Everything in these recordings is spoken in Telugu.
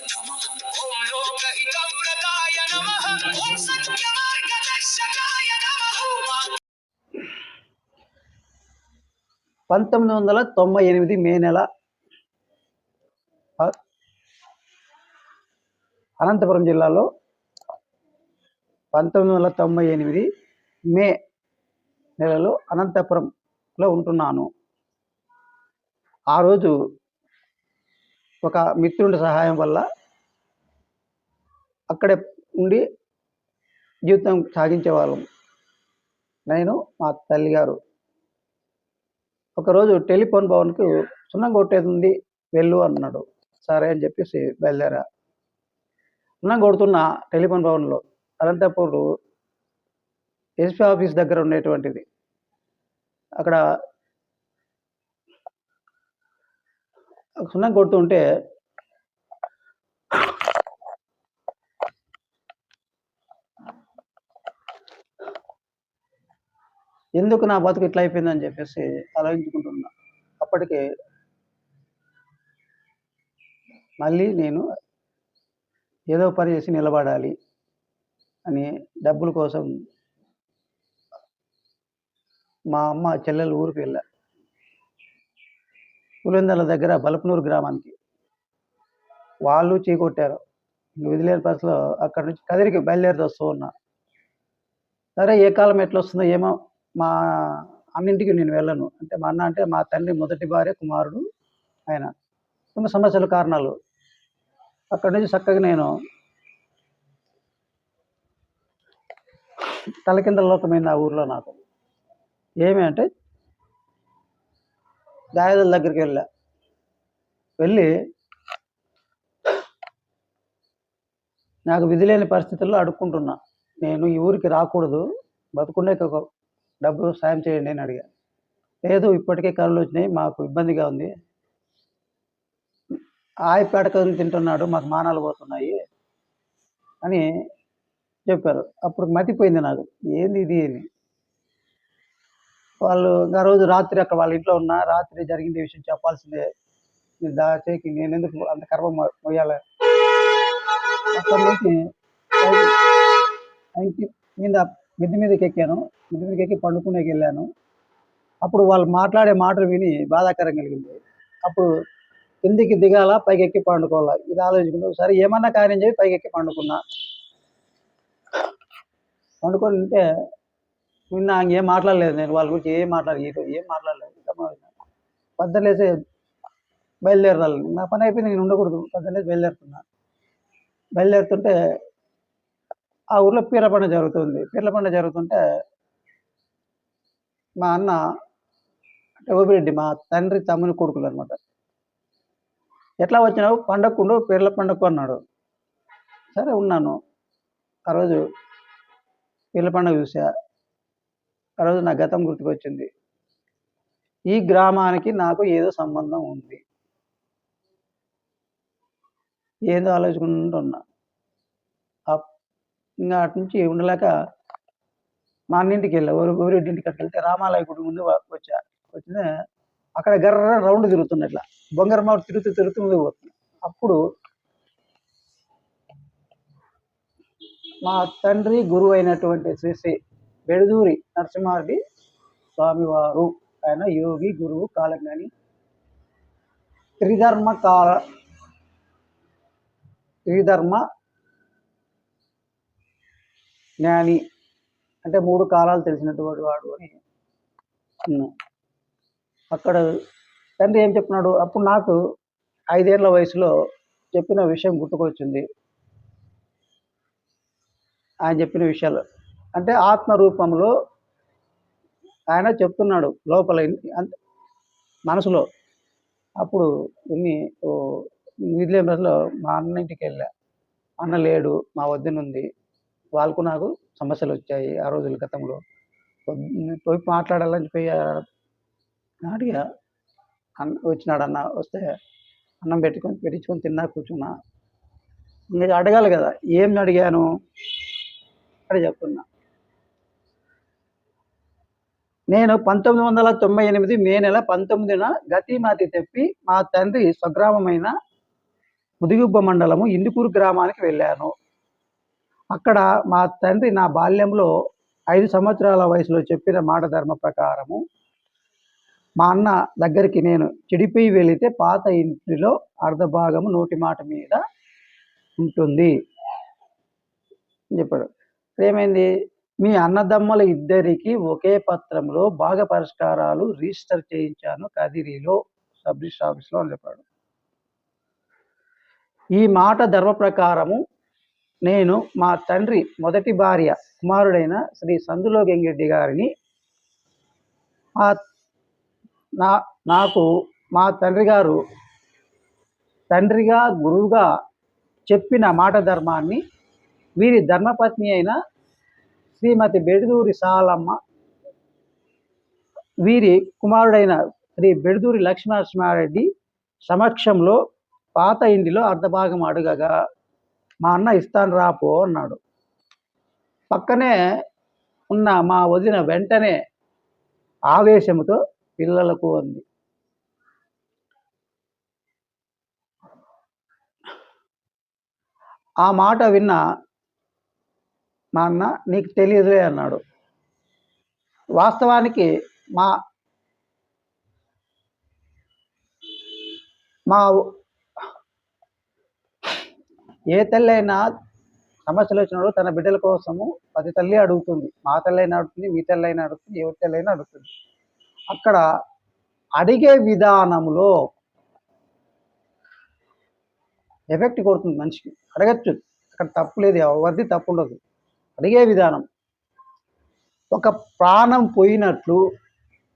ఓం లోకహితవ్రతాయ నమః ఓం సత్యమార్గదర్శకాయ నమః. 1998 మే నెల అనంతపురం జిల్లాలో 1998 మే నెలలో అనంతపురంలో ఉంటున్నాను. ఆ రోజు ఒక మిత్రుడి సహాయం వల్ల అక్కడే ఉండి జీవితం సాగించేవాళ్ళం. నేను, మా తల్లిగారు. ఒకరోజు టెలిఫోన్ భవన్కు సున్నం కొట్టేది ఉంది, వెళ్ళు అన్నాడు. సరే అని చెప్పేసి బయలుదేరా. సున్నం కొడుతున్న టెలిఫోన్ భవన్లో అనంతపూర్ ఎస్పీ ఆఫీస్ దగ్గర ఉండేటువంటిది. అక్కడ సున్నం కొడుతుంటే ఎందుకు నా బతుకు ఇట్లా అయిపోయిందని చెప్పేసి ఆలోచించుకుంటున్నా. అప్పటికే మళ్ళీ నేను ఏదో పని చేసి నిలబడాలి అని డబ్బుల కోసం మా అమ్మ చెల్లెలు ఊరికి వెళ్ళా. పులివెందుల దగ్గర బలపనూరు గ్రామానికి. వాళ్ళు చీకొట్టారు. విధులేని పరిస్థితిలో అక్కడి నుంచి కదిరికి బయలుదేరి వస్తూ ఉన్నా. సరే ఏ కాలం ఎట్లా వస్తుందో ఏమో, మా అన్నింటికి నేను వెళ్ళను. అంటే మా అన్న అంటే మా తండ్రి మొదటి భార్య కుమారుడు ఆయన. కొన్ని సమస్యల కారణాలు అక్కడి నుంచి చక్కగా నేను తలకింద లోకమైంది ఆ ఊర్లో నాకు. ఏమి అంటే దాయాదుల దగ్గరికి వెళ్ళి నాకు విధి లేని పరిస్థితుల్లో అడుక్కుంటున్నా. నేను ఈ ఊరికి రాకూడదు, బతుకుండే ఒక డబ్బు సాయం చేయండి అని అడిగా. లేదు, ఇప్పటికే కరువులు వచ్చినాయి, మాకు ఇబ్బందిగా ఉంది, ఆయపేటకని తింటున్నాడు, మాకు మానాలు పోతున్నాయి అని చెప్పారు. అప్పుడు మతిపోయింది నాకు, ఏంది ఇది అని. వాళ్ళు ఆ రోజు రాత్రి అక్కడ వాళ్ళ ఇంట్లో ఉన్నా, రాత్రి జరిగింది విషయం చెప్పాల్సిందే, దాచేకి నేను ఎందుకు అంత కర్మ మొయ్యాలి. అక్కడి నుంచి మిద్ది మీదకి ఎక్కాను. మిద్ది మీదకి ఎక్కి పండుకునేకి వెళ్ళాను. అప్పుడు వాళ్ళు మాట్లాడే మాటలు విని బాధాకరం కలిగింది. అప్పుడు కిందికి దిగాల, పైకి ఎక్కి పండుకోవాలా, ఇది ఆలోచించుకుంటూ సరే ఏమన్నా కార్యం చెప్పి పైకి ఎక్కి పండుకున్నా. పండుకొని ఉంటే నిన్న ఏం మాట్లాడలేదు, నేను వాళ్ళ గురించి ఏం మాట్లాడలేదు. పొద్దున్నేసి బయలుదేరాలి, నా పని అయిపోయింది, నేను ఉండకూడదు. పొద్దున్నేసి బయలుదేరుతుంటే ఆ ఊర్లో పీర్ల పండుగ జరుగుతుంది. పీర్ల పండుగ జరుగుతుంటే మా అన్న అంటే ఓపిరెడ్డి, మా తండ్రి తమ్ముని కొడుకులు అనమాట. ఎట్లా వచ్చినావు, పండక్కుండు, పీర్ల పండగకు అన్నాడు. సరే ఉన్నాను. ఆ రోజు పీర్ల పండుగ చూసా. ఆ రోజు నా గతం గుర్తుకొచ్చింది. ఈ గ్రామానికి నాకు ఏదో సంబంధం ఉంది, ఏదో ఆలోచించుకుంటున్నా. ఇంకా అటు నుంచి ఉండలేక మా అన్నింటికి వెళ్ళా. ఊరింటికి అట్లా వెళ్తే రామాలయ గుడి ముందు వచ్చిన అక్కడ గర్ర రౌండ్ తిరుగుతున్నా, ఇట్లా బొంగరమ్మ తిరుగుతూ ముందుకు పోతున్నా. అప్పుడు మా తండ్రి గురువు అయినటువంటి శ్రీ శ్రీ బెడుదూరి నరసింహారెడ్డి స్వామివారు, ఆయన యోగి, గురువు, కాలజ్ఞాని, త్రిధర్మ జ్ఞాని, అంటే 3 కాలాలు తెలిసినటువంటి వాడు అని. అక్కడ తండ్రి ఏం చెప్పినాడు, అప్పుడు నాకు 5 ఏళ్ల వయసులో చెప్పిన విషయం గుర్తుకొచ్చింది. ఆయన చెప్పిన విషయాలు అంటే ఆత్మ రూపంలో ఆయన చెప్తున్నాడు లోపల మనసులో. అప్పుడు విధులేని రోజుల్లో మా అన్న ఇంటికి వెళ్ళా. అన్న లేడు, మా వదిన ఉంది, వాళ్ళకు నాకు సమస్యలు వచ్చాయి ఆ రోజుల గతంలో. పోయి మాట్లాడాలని పోయి అడిగా. వచ్చినాడు అన్న. వస్తే అన్నం పెట్టించుకొని తిన్నా, కూర్చున్నా. ఇంకా అడగాలి కదా, ఏం అడిగాను అని చెప్తున్నా. నేను 1998 మే నెల 19న గతిమాతి తెప్పి మా తండ్రి స్వగ్రామమైన ముదిగుబ్బ మండలము ఇందుకూరు గ్రామానికి వెళ్ళాను. అక్కడ మా తండ్రి నా బాల్యంలో 5 సంవత్సరాల వయసులో చెప్పిన మాట ధర్మ ప్రకారము మా అన్న దగ్గరికి నేను చెడిపోయి వెళితే పాత ఇంటిలో అర్ధభాగము నోటి మాట మీద ఉంటుంది అని చెప్పాడు. ఏమైంది? మీ అన్నదమ్ముల ఇద్దరికి ఒకే పత్రంలో భాగ పరిష్కారాలు రిజిస్టర్ చేయించాను కదిరిలో సబ్ రిజిస్టర్ ఆఫీస్లో అని చెప్పాడు. ఈ మాట ధర్మ ప్రకారము నేను మా తండ్రి మొదటి భార్య కుమారుడైన శ్రీ సందులో గంగిరెడ్డి గారిని నాకు మా తండ్రి గారు తండ్రిగా గురువుగా చెప్పిన మాట ధర్మాన్ని వీరి ధర్మపత్ని అయిన శ్రీమతి బెడుదూరి సాలమ్మ వీరి కుమారుడైన శ్రీ బెడుదూరి లక్ష్మీనరసింహారెడ్డి సమక్షంలో పాత ఇంటిలో అర్ధభాగం అడగగా మా అన్న ఇస్తాను రాపో అన్నాడు. పక్కనే ఉన్న మా వదిన వెంటనే ఆవేశంతో పిల్లలకు అంది, ఆ మాట విన్న మా అన్న నీకు తెలియదులే అన్నాడు. వాస్తవానికి మా మా ఏ తల్లి అయినా సమస్యలు వచ్చినప్పుడు తన బిడ్డల కోసము 10 తల్లి అడుగుతుంది. మా తల్లి అయినా అడుగుతుంది, మీ తల్లి అయినా అడుగుతుంది, ఎవరి తల్లి అయినా అడుగుతుంది. అక్కడ అడిగే విధానంలో ఎఫెక్ట్ కొడుతుంది మనిషికి. అడగచ్చు, అక్కడ తప్పు లేదు, ఎవరిది తప్పు ఉండదు. అడిగే విధానం ఒక ప్రాణం పోయినట్లు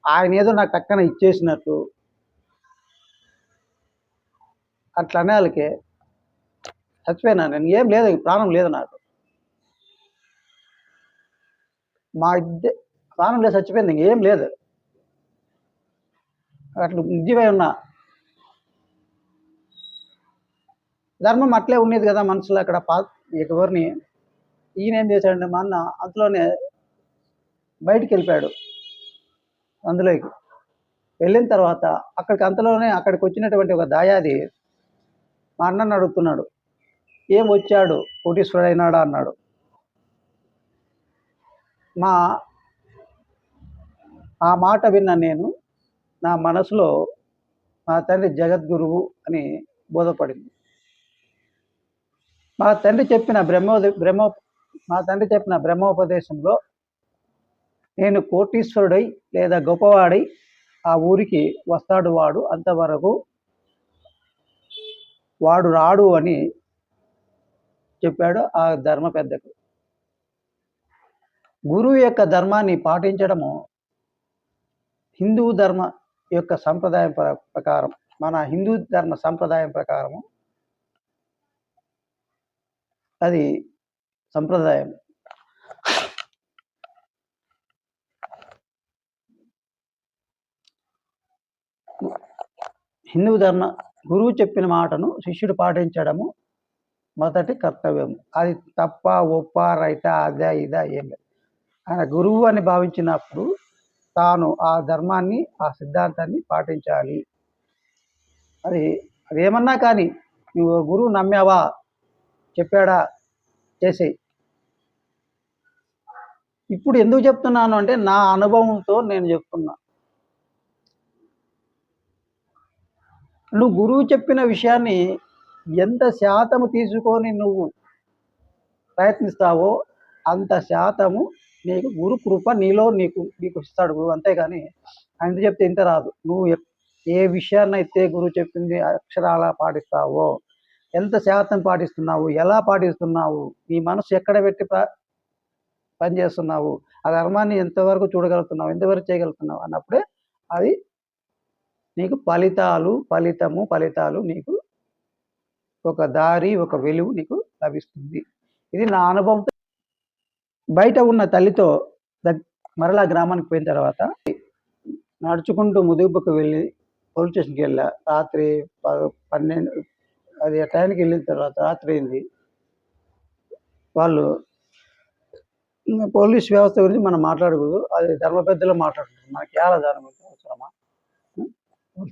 ఆయన ఏదో నాకు టక్కన ఇచ్చేసినట్లు అట్లా అనేళ్ళకే చచ్చిపోయినా నేను, ఏం లేదు, ప్రాణం లేదు నాకు, మా ఇద్దరు ప్రాణం లేదు, చచ్చిపోయింది, ఇంకేం లేదు, అట్లా నిజమై ఉన్నా. ధర్మం అట్లే ఉండేది కదా మనసులో. అక్కడ ఎవరిని ఈయన ఏం చేశాడంటే మా అన్న అంతలోనే బయటికి వెళ్ళిపోయాడు. అందులోకి వెళ్ళిన తర్వాత అక్కడికి వచ్చినటువంటి ఒక దాయాది మా అన్నని అడుగుతున్నాడు, ఏం వచ్చాడు, కోటీశ్వరుడు అయినాడా అన్నాడు. ఆ మాట విన్న నేను నా మనసులో మా తండ్రి జగద్గురువు అని బోధపడింది. మా తండ్రి చెప్పిన బ్రహ్మోపదేశంలో నేను కోటీశ్వరుడై లేదా గొప్పవాడై ఆ ఊరికి వస్తాడు వాడు, అంతవరకు వాడు రాడు అని చెప్పాడు ఆ ధర్మ పెద్దకు. గురువు యొక్క ధర్మాన్ని పాటించడము హిందూ ధర్మ యొక్క సంప్రదాయం ప్రకారం, మన హిందూ ధర్మ సంప్రదాయం ప్రకారము అది సంప్రదాయం. హిందూ ధర్మ గురువు చెప్పిన మాటను శిష్యుడు పాటించడము మొదటి కర్తవ్యం. అది తప్ప ఒప్ప రైటా అదా ఇదా ఏం లేదు. ఆయన గురువు అని భావించినప్పుడు తాను ఆ ధర్మాన్ని ఆ సిద్ధాంతాన్ని పాటించాలి. అదేమన్నా కానీ నువ్వు గురువు నమ్మావా, చెప్పాడా, చేసేయి. ఇప్పుడు ఎందుకు చెప్తున్నాను అంటే నా అనుభవంతో నేను చెప్తున్నా. నువ్వు గురువు చెప్పిన విషయాన్ని ఎంత శాతము తీసుకొని నువ్వు ప్రయత్నిస్తావో అంత శాతము నీకు గురు కృప నీకు ఇస్తాడు గురువు. అంతేగాని ఆయన చెప్తే ఇంత రాదు. నువ్వు ఏ విషయాన్ని అయితే గురువు చెప్పింది అక్షరాలా పాటిస్తావో, ఎంత శాతం పాటిస్తున్నావు, ఎలా పాటిస్తున్నావు, నీ మనసు ఎక్కడ పెట్టి పనిచేస్తున్నావు, ఆ ధర్మాన్ని ఎంతవరకు చూడగలుగుతున్నావు, ఎంతవరకు చేయగలుగుతున్నావు అన్నప్పుడే అది నీకు ఫలితాలు నీకు ఒక దారి, ఒక వెలుగు నీకు లభిస్తుంది. ఇది నా అనుభవంతో. బయట ఉన్న తల్లితో మరలా గ్రామానికి పోయిన తర్వాత నడుచుకుంటూ ముదుగుబ్బకు వెళ్ళి పోలీస్ స్టేషన్కి వెళ్ళా. రాత్రి 12 అది టైంకి వెళ్ళిన తర్వాత రాత్రి అయింది. వాళ్ళు పోలీస్ వ్యవస్థ గురించి మనం మాట్లాడకూడదు, అది ధర్మ పెద్దలు మాట్లాడుకుంటారు. మనకి ఎలా దాని గురించి అవసరమా?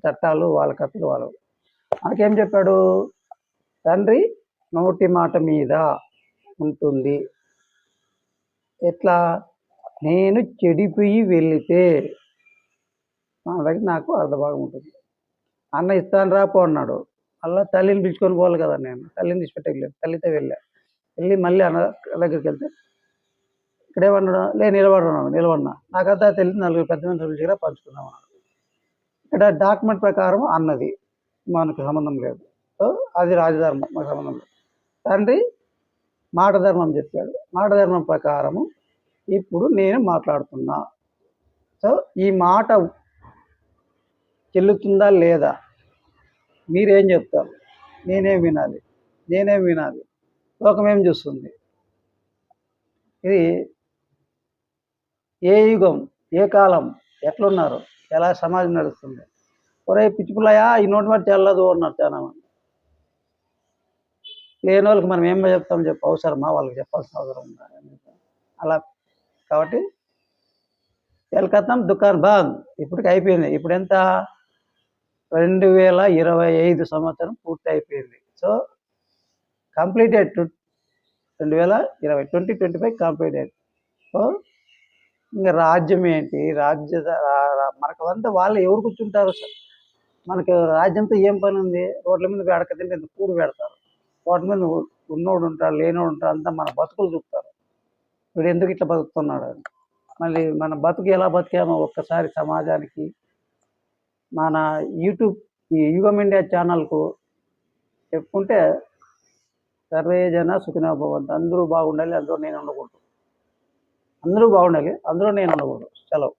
చట్టాలు వాళ్ళ కథలు వాళ్ళు. మనకేం చెప్పాడు, తండ్రి నోటి మాట మీద ఉంటుంది. ఎట్లా? నేను చెడిపోయి వెళితే నా దగ్గర నాకు అర్ధభాగం ఉంటుంది. అన్న ఇస్తాను రా పో అన్నాడు. అలా తల్లిని పిలుచుకొని పోవాలి కదా నేను. తల్లిని తీసిపెట్టలేదు. తల్లితో వెళ్ళి మళ్ళీ అన్న దగ్గరికి వెళ్తే ఇక్కడేమన్నాడు, నిలబడినా. నాకంతా తెలిసి నలుగురు పెద్ద మనుషుల దగ్గర పంచుకుందాం అన్నాడు. ఇక్కడ డాక్యుమెంట్ ప్రకారం అన్నది మనకు సంబంధం లేదు. సో అది రాజధర్మం, మాకు సంబంధం లేదు. తండ్రి మాట ధర్మం చెప్పాడు. మాట ధర్మం ప్రకారము ఇప్పుడు నేను మాట్లాడుతున్నా. సో ఈ మాట చెల్లుతుందా లేదా మీరేం చెప్తారు? నేనేం వినాలి? లోకం ఏం చూస్తుంది? ఇది ఏ యుగం, ఏ కాలం, ఎట్లున్నారు, ఎలా సమాజం నడుస్తుంది? ఒరే పిచ్చిపుల్లయా ఈ నోటి మాట చెల్లదు అన్నారు చాలా మంది. లేని వాళ్ళకి మనం ఏం చెప్తాం చెప్పు? అవసరమా? వాళ్ళకి చెప్పాల్సిన అవసరం ఉందా? అలా కాబట్టి తెలకత్నం దుకాన్ బంద్ ఇప్పటికి అయిపోయింది. ఇప్పుడు ఎంత? 2025 సంవత్సరం పూర్తి అయిపోయింది. So completed 2025 completed. సో ఇంకా రాజ్యం ఏంటి? మనకు అంతా వాళ్ళు ఎవరు కూర్చుంటారు? మనకి రాజ్యంతో ఏం పని ఉంది? రోడ్ల మీద బెడక తింటే కూడు పెడతారు. రోడ్ల మీద ఉన్నోడు ఉంటాడు, లేనోడు ఉంటాడు, అంతా మన బతుకులు చూపుతారు. వీడు ఎందుకు ఇట్లా బతుకుతున్నాడు అని. మళ్ళీ మన బతుకు ఎలా బతికామో ఒక్కసారి సమాజానికి మన యూట్యూబ్ ఈ యుగం ఇండియా ఛానల్కు చెప్పుకుంటే సర్వే జన సుఖినో భవంతు. అందరూ బాగుండాలి, అందులో నేను ఉండకూడదు. అందరూ బాగుండాలి, అందులో నేను ఉండకూడదు. సెలవు.